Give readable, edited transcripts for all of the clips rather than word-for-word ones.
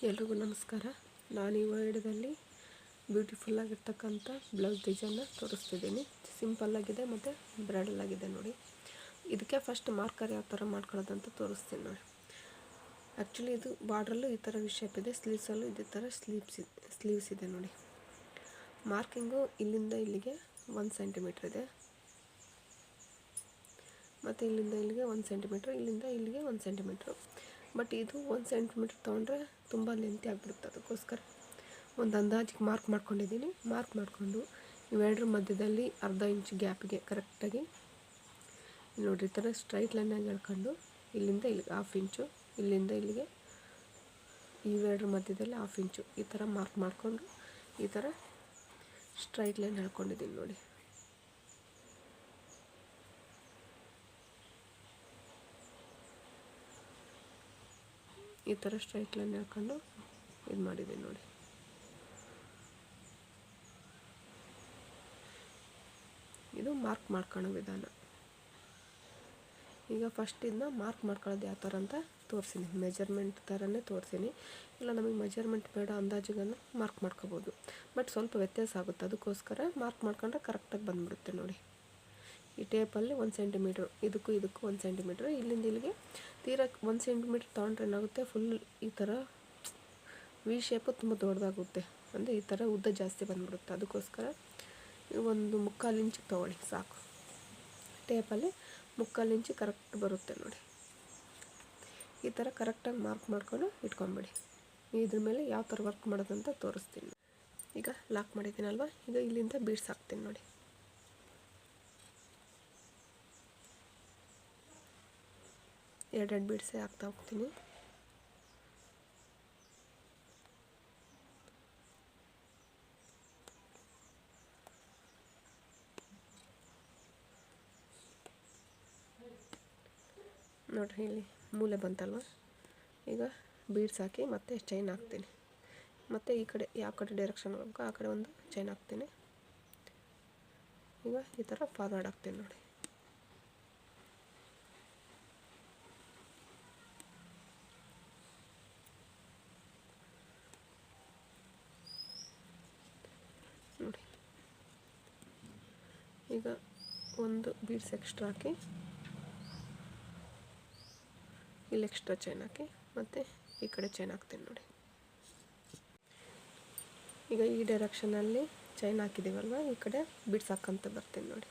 ಎಲ್ರಿಗೂ ನಮಸ್ಕಾರ. ನಾನು ಈ ವಿಡಿಯೋದಲ್ಲಿ ಬ್ಯೂಟಿಫುಲ್ಲಾಗಿರ್ತಕ್ಕಂಥ ಬ್ಲೌಸ್ ಡಿಸೈನ್ನ ತೋರಿಸ್ತಿದ್ದೀನಿ. ಸಿಂಪಲ್ಲಾಗಿದೆ ಮತ್ತು ಬ್ರೈಡಲ್ ಆಗಿದೆ ನೋಡಿ. ಇದಕ್ಕೆ ಫಸ್ಟ್ ಮಾರ್ಕರ್ ಯಾವ ಥರ ಮಾಡ್ಕೊಳ್ಳೋದಂತ ತೋರಿಸ್ತೀನಿ ನೋಡಿ. ಆ್ಯಕ್ಚುಲಿ ಇದು ಬಾರ್ಡ್ರಲ್ಲೂ ಈ ಥರ ಶೇಪ್ ಇದೆ, ಸ್ಲೀವ್ಸಲ್ಲೂ ಇದೇ ಥರ ಸ್ಲೀವ್ಸ್ ಇದೆ ನೋಡಿ. ಮಾರ್ಕಿಂಗು ಇಲ್ಲಿಂದ ಇಲ್ಲಿಗೆ 1 ಸೆಂಟಿಮೀಟ್ರ್ ಇದೆ, ಮತ್ತು ಇಲ್ಲಿಂದ ಇಲ್ಲಿಗೆ 1 ಸೆಂಟಿಮೀಟ್ರ್, ಇಲ್ಲಿಂದ ಇಲ್ಲಿಗೆ 1 ಸೆಂಟಿಮೀಟ್ರು. ಬಟ್ ಇದು 1 ಸೆಂಟಿಮೀಟ್ರ್ ತೊಗೊಂಡ್ರೆ ತುಂಬ ಲೆಂತಿ ಆಗಿಬಿಡುತ್ತೆ. ಅದಕ್ಕೋಸ್ಕರ ಒಂದು ಅಂದಾಜಿಗೆ ಮಾರ್ಕ್ ಮಾಡ್ಕೊಂಡಿದ್ದೀನಿ. ಮಾರ್ಕ್ ಮಾಡಿಕೊಂಡು ಇವೆರಡರ ಮಧ್ಯದಲ್ಲಿ ಅರ್ಧ ಇಂಚ್ ಗ್ಯಾಪಿಗೆ ಕರೆಕ್ಟಾಗಿ ನೋಡಿರಿ, ಈ ಥರ ಸ್ಟ್ರೈಟ್ ಲೈನಾಗಿ ಎಳ್ಕೊಂಡು ಇಲ್ಲಿಂದ ಇಲ್ಲಿಗೆ 1/2 ಇಂಚು, ಇಲ್ಲಿಂದ ಇಲ್ಲಿಗೆ ಇವೆರಡರ ಮಧ್ಯದಲ್ಲಿ 1/2 ಇಂಚು ಈ ಥರ ಮಾರ್ಕ್ ಮಾಡಿಕೊಂಡು ಈ ಥರ ಸ್ಟ್ರೈಟ್ ಲೈನ್ ಎಳ್ಕೊಂಡಿದ್ದೀನಿ ನೋಡಿ. ಈ ಥರ ಸ್ಟ್ರೈಟ್ ಲೈನ್ ಹಾಕೊಂಡು ಇದು ಮಾಡಿದ್ದೀನಿ ನೋಡಿ. ಇದು ಮಾರ್ಕ್ ಮಾಡ್ಕೊಳ್ಳೋ ವಿಧಾನ. ಈಗ ಫಸ್ಟ್ ಇದನ್ನ ಮಾರ್ಕ್ ಮಾಡ್ಕೊಳ್ಳೋದು ಯಾವ ಥರ ಅಂತ ತೋರಿಸಿನಿ. ಮೆಜರ್ಮೆಂಟ್ ಥರನೇ ತೋರಿಸಿನಿ. ಇಲ್ಲ ನಮಗೆ ಮೆಜರ್ಮೆಂಟ್ ಬೇಡ, ಅಂದಾಜಿಗನ್ನು ಮಾರ್ಕ್ ಮಾಡ್ಕೋಬೋದು. ಬಟ್ ಸ್ವಲ್ಪ ವ್ಯತ್ಯಾಸ ಆಗುತ್ತೆ, ಅದಕ್ಕೋಸ್ಕರ ಮಾರ್ಕ್ ಮಾಡ್ಕೊಂಡ್ರೆ ಕರೆಕ್ಟಾಗಿ ಬಂದುಬಿಡುತ್ತೆ ನೋಡಿ. ಈ ಟೇಪಲ್ಲಿ 1 ಸೆಂಟಿಮೀಟ್ರ್, ಇದಕ್ಕೂ 1 ಸೆಂಟಿಮೀಟ್ರ್, ಇಲ್ಲಿಂದ ಇಲ್ಲಿಗೆ ತೀರಾ 1 ಸೆಂಟಿಮೀಟ್ರ್ ತೊಗೊಂಡ್ರೆ ಏನಾಗುತ್ತೆ, ಫುಲ್ ಈ ಥರ ವಿ ಶೇಪು ತುಂಬ ದೊಡ್ಡದಾಗುತ್ತೆ, ಅಂದರೆ ಈ ಥರ ಉದ್ದ ಜಾಸ್ತಿ ಬಂದುಬಿಡುತ್ತೆ. ಅದಕ್ಕೋಸ್ಕರ 1/4 ಇಂಚ್ ತೊಗೊಳ್ಳಿ ಸಾಕು. ಟೇಪಲ್ಲಿ 1/4 ಇಂಚು ಕರೆಕ್ಟ್ ಬರುತ್ತೆ ನೋಡಿ. ಈ ಥರ ಕರೆಕ್ಟಾಗಿ ಮಾರ್ಕ್ ಮಾಡ್ಕೊಂಡು ಇಟ್ಕೊಂಬಿಡಿ. ಇದ್ರ ಮೇಲೆ ಯಾವ ಥರ ವರ್ಕ್ ಮಾಡೋದಂತ ತೋರಿಸ್ತೀನಿ. ಈಗ ಲಾಕ್ ಮಾಡಿದ್ದೀನಲ್ವ, ಈಗ ಇಲ್ಲಿಂದ ಬೀಡ್ಸ್ ಹಾಕ್ತೀನಿ ನೋಡಿ. ಎರಡೆರಡು ಬೀಡ್ಸೇ ಹಾಕ್ತಾ ಹೋಗ್ತೀನಿ. ನೋಡಿರಿ, ಇಲ್ಲಿ ಮೂಲೆ ಬಂತಲ್ವ, ಈಗ ಬೀಡ್ಸ್ ಹಾಕಿ ಮತ್ತೆ ಚೈನ್ ಹಾಕ್ತೀನಿ. ಮತ್ತು ಈ ಕಡೆ ಯಾವ ಕಡೆ ಡೈರೆಕ್ಷನ್ ಹೋಗಬೇಕು ಆ ಕಡೆ ಒಂದು ಚೈನ್ ಹಾಕ್ತೀನಿ. ಈಗ ಈ ಥರ ಫಾರ್ವರ್ಡ್ ಹಾಕ್ತೀನಿ ನೋಡಿ. ನೋಡಿ, ಈಗ ಒಂದು ಬೀಡ್ಸ್ ಎಕ್ಸ್ಟ್ರಾ ಹಾಕಿ ಇಲ್ಲಿ ಎಕ್ಸ್ಟ್ರಾ ಚೈನ್ ಹಾಕಿ ಮತ್ತು ಈ ಕಡೆ ಚೈನ್ ಹಾಕ್ತೀನಿ ನೋಡಿ. ಈಗ ಈ ಡೈರೆಕ್ಷನಲ್ಲಿ ಚೈನ್ ಹಾಕಿದ್ದೀವಲ್ವ, ಈ ಕಡೆ ಬೀಡ್ಸ್ ಹಾಕ್ಕಂತ ಬರ್ತೀನಿ ನೋಡಿ.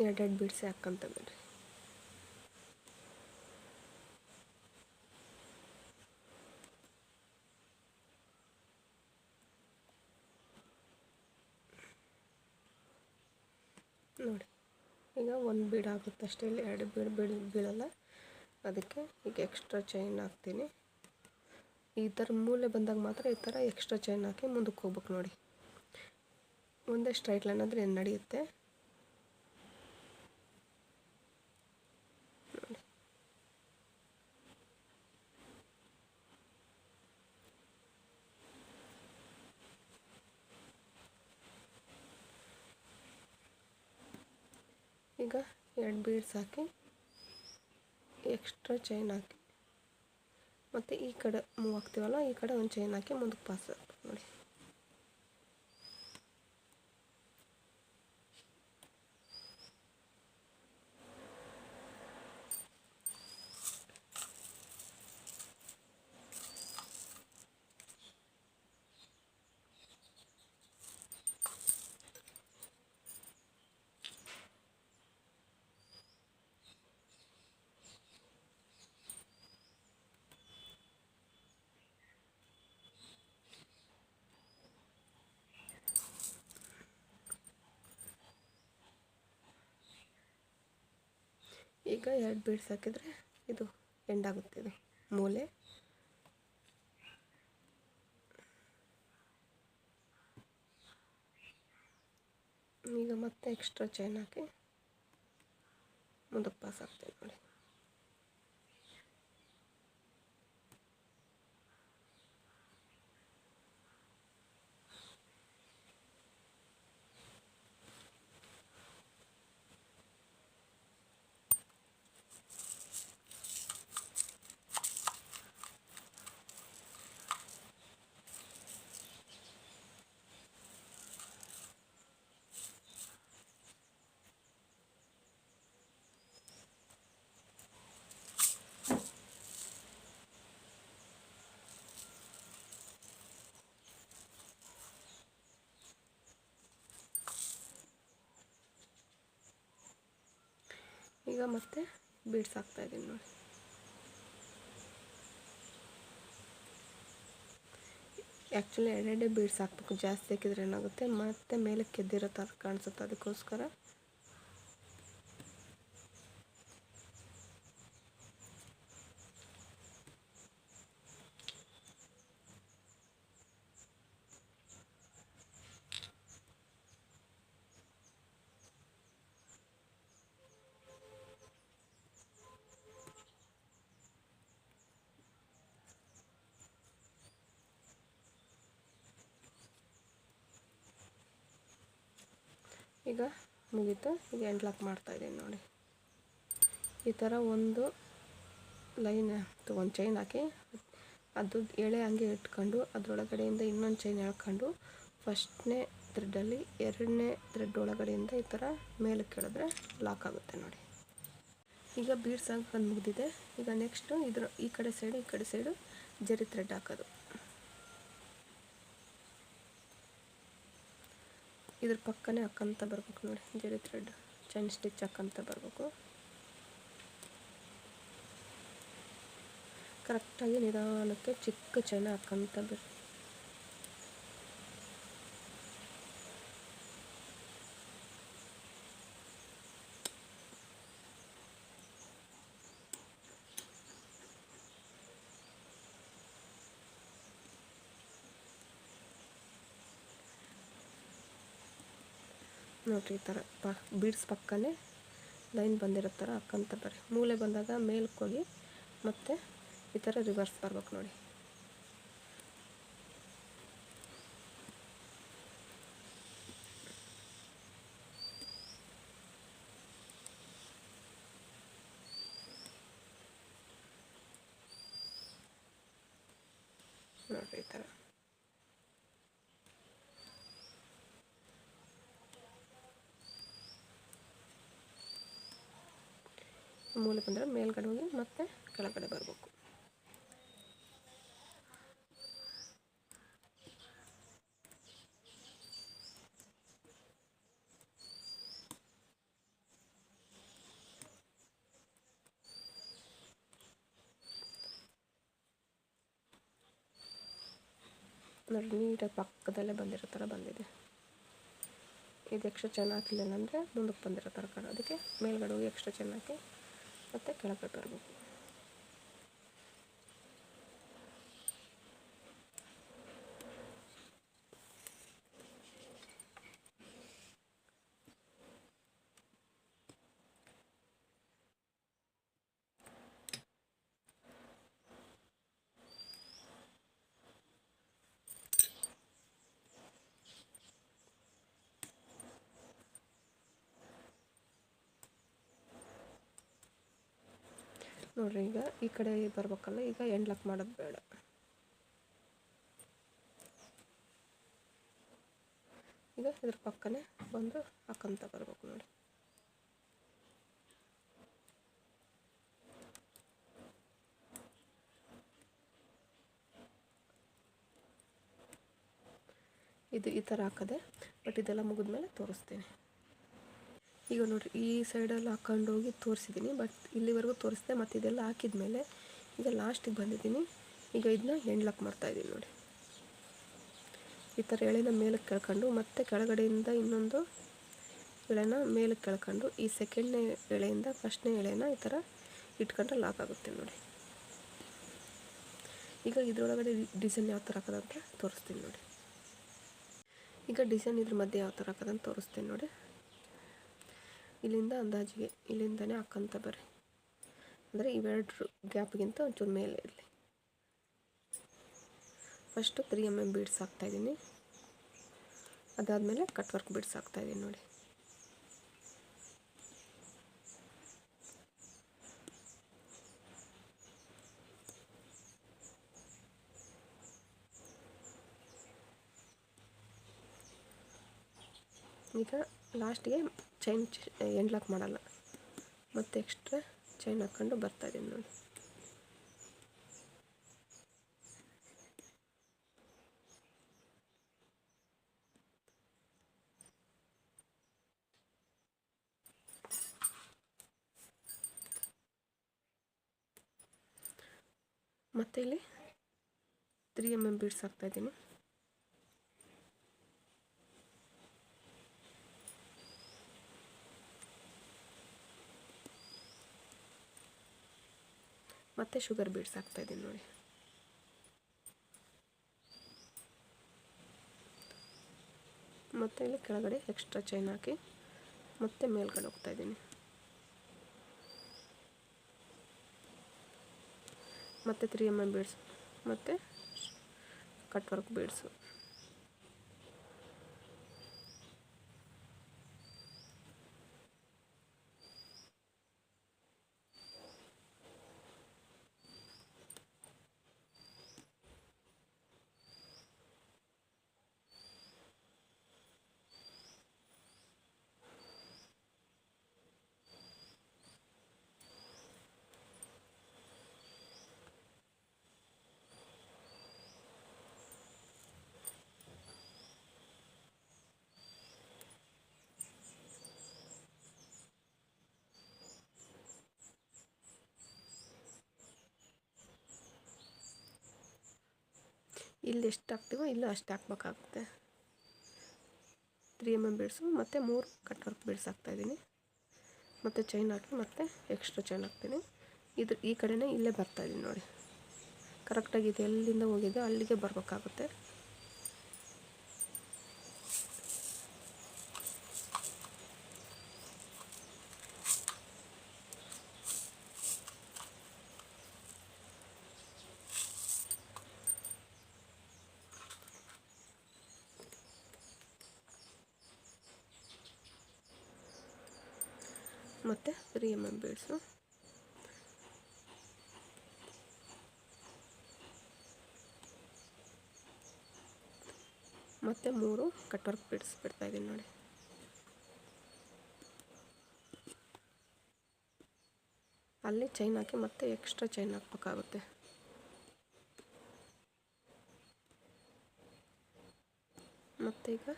ಎರಡೆರಡು ಬೀಡ್ಸೇ ಹಾಕ್ಕಂತ ಬಿಡ್ರಿ. ನೋಡಿ, ಈಗ ಒಂದು ಬೀಡ್ ಆಗುತ್ತೆ ಅಷ್ಟೇ, ಇಲ್ಲಿ 2 ಬೀಡ್ ಬೀಳಲ್ಲ. ಅದಕ್ಕೆ ಈಗ ಎಕ್ಸ್ಟ್ರಾ ಚೈನ್ ಹಾಕ್ತೀನಿ. ಈ ಥರ ಮೂಲೆ ಬಂದಾಗ ಮಾತ್ರ ಈ ಥರ ಎಕ್ಸ್ಟ್ರಾ ಚೈನ್ ಹಾಕಿ ಮುಂದಕ್ಕೆ ಹೋಗ್ಬೇಕು ನೋಡಿ. ಒಂದೇ ಸ್ಟ್ರೈಟ್ ಲೈನ್ ಅಂದರೆ ಏನು ನಡೆಯುತ್ತೆ ನೋಡಿ. ಈಗ 2 ಬೀಡ್ಸ್ ಹಾಕಿ ಎಕ್ಸ್ಟ್ರಾ ಚೈನ್ ಹಾಕಿ ಮತ್ತು ಈ ಕಡೆ ಮೂವ್ ಆಗ್ತೀವಲ್ಲ, ಈ ಕಡೆ ಒಂದು ಚೈನ್ ಹಾಕಿ ಮುಂದಕ್ಕೆ ಪಾಸ್ ನೋಡಿ. ಈಗ 2 ಬೀಡ್ಸ್ ಹಾಕಿದರೆ ಇದು ಎಂಡ್ ಆಗುತ್ತೆ, ಇದು ಮೂಲೆ. ಈಗ ಮತ್ತೆ ಎಕ್ಸ್ಟ್ರಾ ಚೈನ್ ಹಾಕಿ ಮುಂದಕ್ಕೆ ಪಾಸ್ ಆಗ್ತೇವೆ ನೋಡಿ. ಈಗ ಮತ್ತೆ ಬೀಡ್ಸ್ ಹಾಕ್ತಾಯಿದ್ದೀನಿ ನೋಡಿ. ಆ್ಯಕ್ಚುಲಿ ಎರಡೆರಡೇ ಬೀಡ್ಸ್ ಹಾಕ್ಬೇಕು, ಜಾಸ್ತಿ ಹಾಕಿದ್ರೆ ಏನಾಗುತ್ತೆ ಮತ್ತೆ ಮೇಲೆ ಕೆದ್ದಿರೋ ಥರ ಕಾಣಿಸುತ್ತೆ, ಅದಕ್ಕೋಸ್ಕರ ಈಗ ಮುಗೀತು. ಈಗ ಎಂಡ್ ಲಾಕ್ ಮಾಡ್ತಾಯಿದ್ದೀನಿ ನೋಡಿ. ಈ ಥರ ಒಂದು ಲೈನ್ ಒಂದು ಚೈನ್ ಹಾಕಿ ಅದು ಎಳೆ ಹಂಗೆ ಇಟ್ಕೊಂಡು ಅದರೊಳಗಡೆಯಿಂದ ಇನ್ನೊಂದು ಚೈನ್ ಎಳ್ಕೊಂಡು ಫಸ್ಟ್ನೇ ಥ್ರೆಡ್ಡಲ್ಲಿ ಎರಡನೇ ಥ್ರೆಡ್ ಒಳಗಡೆಯಿಂದ ಈ ಥರ ಮೇಲಕ್ಕೆ ಕೆಳಿದ್ರೆ ಲಾಕ್ ಆಗುತ್ತೆ ನೋಡಿ. ಈಗ ಬೀಡ್ಸ್ ಹಾಕೊಂಡು ಮುಗಿದಿದೆ. ಈಗ ನೆಕ್ಸ್ಟು ಈ ಕಡೆ ಸೈಡು ಜರಿ ಥ್ರೆಡ್ ಹಾಕೋದು. ಇದ್ರ ಪಕ್ಕನೇ ಹಾಕ್ಕಂತ ಬರ್ಬೇಕು ನೋಡಿ, ಜರಿ ಥ್ರೆಡ್ ಚೈನ್ ಸ್ಟಿಚ್ ಹಾಕ್ಕಂತ ಬರಬೇಕು. ಕರೆಕ್ಟಾಗಿ ನಿಧಾನಕ್ಕೆ ಚಿಕ್ಕ ಚೈನ ಹಾಕ್ಕಂತ ಬರ್ರಿ. ನೋಡಿರಿ ಈ ಥರ ಬೀಡ್ಸ್ ಪಕ್ಕನೇ ಲೈನ್ ಬಂದಿರೋ ಥರ ಹಾಕ್ಕಂತ ಬರ್ರಿ. ಮೂಲೆ ಬಂದಾಗ ಮೇಲಕ್ಕೆ ಹೋಗಿ ಮತ್ತು ಈ ಥರ ರಿವರ್ಸ್ ಬರ್ಬೇಕು ನೋಡಿ. ನೋಡಿರಿ ಈ ಥರ ಮೂಲೆ ಬಂದರೆ ಮೇಲ್ಗಡೆ ಹೋಗಿ ಮತ್ತೆ ಕೆಳಗಡೆ ಬರಬೇಕು. ನೋಡಿ ನೀಟಾಗಿ ಪಕ್ಕದಲ್ಲೇ ಬಂದಿರೋ ಥರ ಬಂದಿದೆ. ಇದು ಎಕ್ಸ್ಟ್ರಾ ಚೈನ್ ಹಾಕಿಲ್ಲ ಅಂದರೆ ಮುಂದಕ್ಕೆ ಬಂದಿರೋ ಥರ ಕಾಣೋ, ಅದಕ್ಕೆ ಮೇಲ್ಗಡೆ ಹೋಗಿ ಎಕ್ಸ್ಟ್ರಾ ಚೈನ್ ಹಾಕಿ ಮತ್ತು ಕೆಳಗಡೆ ಬರಬೇಕು. ನೋಡಿರಿ ಈಗ ಈ ಕಡೆ ಬರ್ಬೇಕಲ್ಲ, ಈಗ ಎಂಡ್ ಲಾಕ್ ಮಾಡೋದು ಬೇಡ. ಈಗ ಇದ್ರ ಪಕ್ಕನೇ ಬಂದು ಹಾಕಂತ ಬರಬೇಕು ನೋಡಿ. ಇದು ಈ ಥರ ಹಾಕದೆ, ಬಟ್ ಇದೆಲ್ಲ ಮುಗಿದ್ಮೇಲೆ ತೋರಿಸ್ತೀನಿ. ಈಗ ನೋಡಿರಿ ಈ ಸೈಡಲ್ಲಿ ಹಾಕ್ಕೊಂಡು ಹೋಗಿ ತೋರಿಸಿದ್ದೀನಿ, ಬಟ್ ಇಲ್ಲಿವರೆಗೂ ತೋರಿಸಿದೆ. ಮತ್ತು ಇದೆಲ್ಲ ಹಾಕಿದ ಮೇಲೆ ಈಗ ಲಾಸ್ಟಿಗೆ ಬಂದಿದ್ದೀನಿ. ಈಗ ಇದನ್ನ ಎಂಡ್ ಲಾಕ್ ಮಾಡ್ತಾಯಿದ್ದೀನಿ ನೋಡಿ. ಈ ಥರ ಎಳೆನ ಮೇಲಕ್ಕೆ ಕೆಳ್ಕೊಂಡು ಮತ್ತು ಕೆಳಗಡೆಯಿಂದ ಇನ್ನೊಂದು ಎಳೆನ ಮೇಲಕ್ಕೆ ಕೆಳ್ಕೊಂಡು ಈ ಸೆಕೆಂಡ್ನೇ ಎಳೆಯಿಂದ ಫಸ್ಟ್ನೇ ಎಳೆನ ಈ ಥರ ಇಟ್ಕೊಂಡ್ರೆ ಲಾಕ್ ಆಗುತ್ತೆ ನೋಡಿ. ಈಗ ಇದರೊಳಗಡೆ ಡಿಸೈನ್ ಯಾವ ಥರ ಹಾಕೋದಂತ ತೋರಿಸ್ತೀನಿ ನೋಡಿ. ಈಗ ಡಿಸೈನ್ ಇದ್ರ ಮಧ್ಯೆ ಯಾವ ಥರ ಹಾಕೋದಂತ ತೋರಿಸ್ತೀನಿ ನೋಡಿ. ಇಲ್ಲಿಂದ ಅಂದಾಜಿಗೆ ಇಲ್ಲಿಂದನೇ ಹಾಕ್ಕಂತ ಬರ್ರಿ, ಅಂದರೆ ಇವೆರಡು ಗ್ಯಾಪ್ಗಿಂತ ಒಂಚೂರು ಮೇಲೆ ಇರಲಿ. ಫಸ್ಟು 3 mm ಬೀಡ್ಸ್ ಹಾಕ್ತಾಯಿದ್ದೀನಿ, ಅದಾದಮೇಲೆ ಕಟ್ ವರ್ಕ್ ಬೀಡ್ಸ್ ಹಾಕ್ತಾಯಿದ್ದೀನಿ ನೋಡಿ. ಈಗ ಲಾಸ್ಟಿಗೆ ಚೈನ್ ಎಂಡ್ ಲಾಕ್ ಮಾಡಲ್ಲ, ಮತ್ತು ಎಕ್ಸ್ಟ್ರಾ ಚೈನ್ ಹಾಕ್ಕೊಂಡು ಬರ್ತಾಯಿದ್ದೀನಿ ನೋಡಿ. ಮತ್ತು ಇಲ್ಲಿ 3 mm ಬೀಡ್ಸ್ ಹಾಕ್ತಾಯಿದ್ದೀನಿ. ಮತ್ತು ಶುಗರ್ ಬೀಡ್ಸ್ ಹಾಕ್ತಾಯಿದ್ದೀನಿ ನೋಡಿ. ಮತ್ತು ಇಲ್ಲಿ ಕೆಳಗಡೆ ಎಕ್ಸ್ಟ್ರಾ ಚೈನ್ ಹಾಕಿ ಮತ್ತೆ ಮೇಲ್ಗಡೆ ಹೋಗ್ತಾಯಿದ್ದೀನಿ. ಮತ್ತು 3 mm ಬೀಡ್ಸ್ ಮತ್ತು ಕಟ್ ವರ್ಕ್ ಬೀಡ್ಸು. ಇಲ್ಲಿ ಎಷ್ಟು ಹಾಕ್ತೀವೋ ಇಲ್ಲೂ ಅಷ್ಟು ಹಾಕ್ಬೇಕಾಗುತ್ತೆ. 3 mm ಬೀಡ್ಸು ಮತ್ತು 3 ಕಟ್ ವರ್ಕ್ ಬೀಡ್ಸ್ ಹಾಕ್ತಾಯಿದ್ದೀನಿ. ಮತ್ತು ಚೈನ್ ಹಾಕಿ ಮತ್ತು ಎಕ್ಸ್ಟ್ರಾ ಚೈನ್ ಹಾಕ್ತೀನಿ. ಈ ಕಡೆನೇ ಇಲ್ಲೇ ಬರ್ತಾಯಿದ್ದೀನಿ ನೋಡಿ. ಕರೆಕ್ಟಾಗಿ ಇದು ಎಲ್ಲಿಂದ ಹೋಗಿದೆ ಅಲ್ಲಿಗೆ ಬರಬೇಕಾಗುತ್ತೆ. ಮತ್ತು 3 mm ಬೀಡ್ಸು ಮತ್ತು 3 ಕಟ್ ವರ್ಕ್ ಬೀಡ್ಸ್ ಬಿಡ್ತಾಯಿದ್ದೀನಿ ನೋಡಿ. ಅಲ್ಲಿ ಚೈನ್ ಹಾಕಿ ಮತ್ತೆ ಎಕ್ಸ್ಟ್ರಾ ಚೈನ್ ಹಾಕಬೇಕಾಗುತ್ತೆ. ಮತ್ತು ಈಗ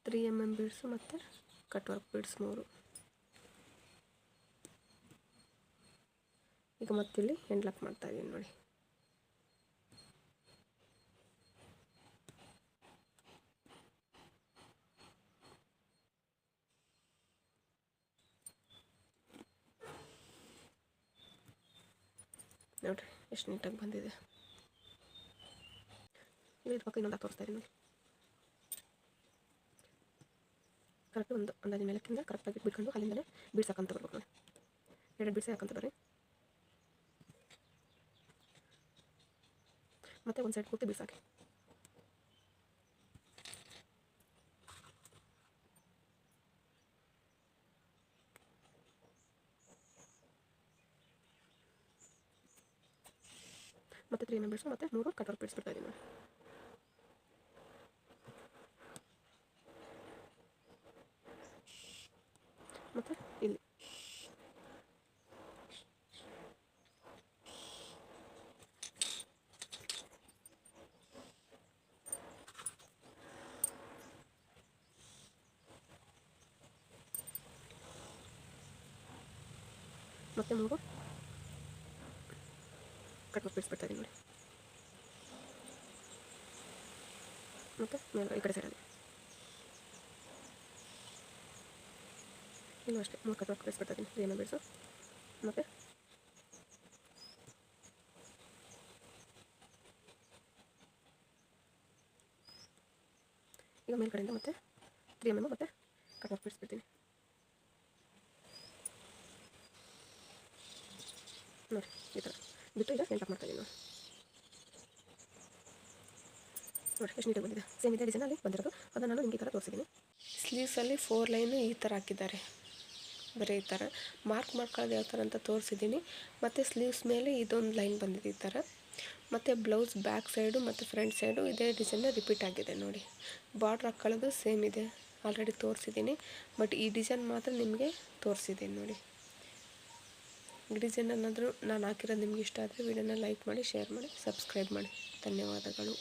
3 mm ಬೀಡ್ಸು ಮತ್ತು ಕಟ್ ವರ್ಕ್ ಬೀಡ್ಸ್ 3. ಈಗ ಮತ್ತಿಲ್ಲಿ ಎಂಡ್ ಲಾಕ್ ಮಾಡ್ತಾಯಿದ್ದೀನಿ ನೋಡಿ. ನೋಡಿರಿ ಎಷ್ಟು ನೀಟಾಗಿ ಬಂದಿದೆ. ಇಲ್ಲಿ ಪಕ್ಕ ಇನ್ನೊಂದು ತೋರಿಸ್ತಾ ಇದ್ದೀನಿ. ಕರೆಕ್ಟ್ ಒಂದು ಅಂದಾಜಿನ ಮೇಲಕ್ಕಿಂತ ಕರೆಕ್ಟಾಗಿ ಬಿಟ್ಕೊಂಡು ಅಲ್ಲಿಂದಲೇ ಬೀಡ್ಸ್ ಹಾಕಂತ ಬರ್ಬೇಕು ನೋಡಿ. 2 ಬೀಡ್ಸೇ ಹಾಕಂತ ಬರ್ರಿ. ಮತ್ತು ಒಂದು ಸೈಡ್ ಪೂರ್ತಿ ಬೀಡ್ಸ್ ಹಾಕಿ. ಮತ್ತು 3 mm ಬೀಡ್ಸು ಮತ್ತು 3 ಕಟ್ ವರ್ಕ್ ಬೀಡ್ಸ್ ಬಿಡ್ತಾಯಿದ್ದೀನಿ ನೋಡಿ. ಮತ್ತು ಇಲ್ಲಿ ಮತ್ತೆ 3 ಕಟ್ ವರ್ಕ್ ಬೀಡ್ಸ್ ಬಿಡ್ತಾಯಿದ್ದೀನಿ ನೋಡಿ. ಮತ್ತು ಮೇಲೆ ಈ ಕಡೆ ಸೈಡಲ್ಲಿ ಇನ್ನೂ ಅಷ್ಟೇ 3 ಕಟ್ ವರ್ಕ್ ಬೀಡ್ಸ್ ಬಿಡ್ತಾಯಿದ್ದೀನಿ. 3 mm ಬೀಡ್ಸು ಮತ್ತು ಈಗ ಮೇಲ್ಗಡೆಯಿಂದ ಮತ್ತೆ 3 mm ಮತ್ತು ಕಟ್ ವರ್ಕ್ ಬೀಡ್ಸ್ ಬಿಡ್ತೀನಿ ನೋಡಿ. ಈ ಥರ ಬಿಟ್ಟು ಈಗ ಎಂಡ್ ಲಾಕ್ ಮಾಡ್ತಾಯಿದ್ದೀನಿ ನೋಡಿ. ಎಷ್ಟು ನೀಟಾಗಿ ಬಂದಿದೆ. ಸೇಮ್ ಇದೇ ಡಿಸೈನಲ್ಲಿ ಬಂದಿರೋದು. ಅದನ್ನು ನಾನು ನಿಮಗೆ ಈ ಥರ ತೋರಿಸಿದ್ದೀನಿ. ಸ್ಲೀವ್ಸಲ್ಲಿ 4 ಲೈನು ಈ ಥರ ಹಾಕಿದ್ದಾರೆ. ಬರೀ ಈ ಥರ ಮಾರ್ಕ್ ಮಾಡ್ಕೊಳ್ಳೋದು ಯಾವ ಥರ ಅಂತ ತೋರಿಸಿದ್ದೀನಿ. ಮತ್ತು ಸ್ಲೀವ್ಸ್ ಮೇಲೆ ಇದೊಂದು ಲೈನ್ ಬಂದಿದೆ ಈ ಥರ. ಮತ್ತು ಬ್ಲೌಸ್ ಬ್ಯಾಕ್ ಸೈಡು ಮತ್ತು ಫ್ರಂಟ್ ಸೈಡು ಇದೇ ಡಿಸೈನ್ನ ರಿಪೀಟ್ ಆಗಿದೆ ನೋಡಿ. ಬಾರ್ಡ್ರ್ ಹಾಕ್ಕೊಳ್ಳೋದು ಸೇಮ್ ಇದೆ, ಆಲ್ರೆಡಿ ತೋರಿಸಿದ್ದೀನಿ. ಬಟ್ ಈ ಡಿಸೈನ್ ಮಾತ್ರ ನಿಮಗೆ ತೋರಿಸಿದ್ದೀನಿ ನೋಡಿ. ಈ ಡಿಸೈನ್ ಏನಾದರೂ ನಾನು ಹಾಕಿರೋದು ನಿಮ್ಗೆ ಇಷ್ಟ ಆದರೆ ವಿಡಿಯೋನ ಲೈಕ್ ಮಾಡಿ, ಶೇರ್ ಮಾಡಿ, ಸಬ್ಸ್ಕ್ರೈಬ್ ಮಾಡಿ. ಧನ್ಯವಾದಗಳು.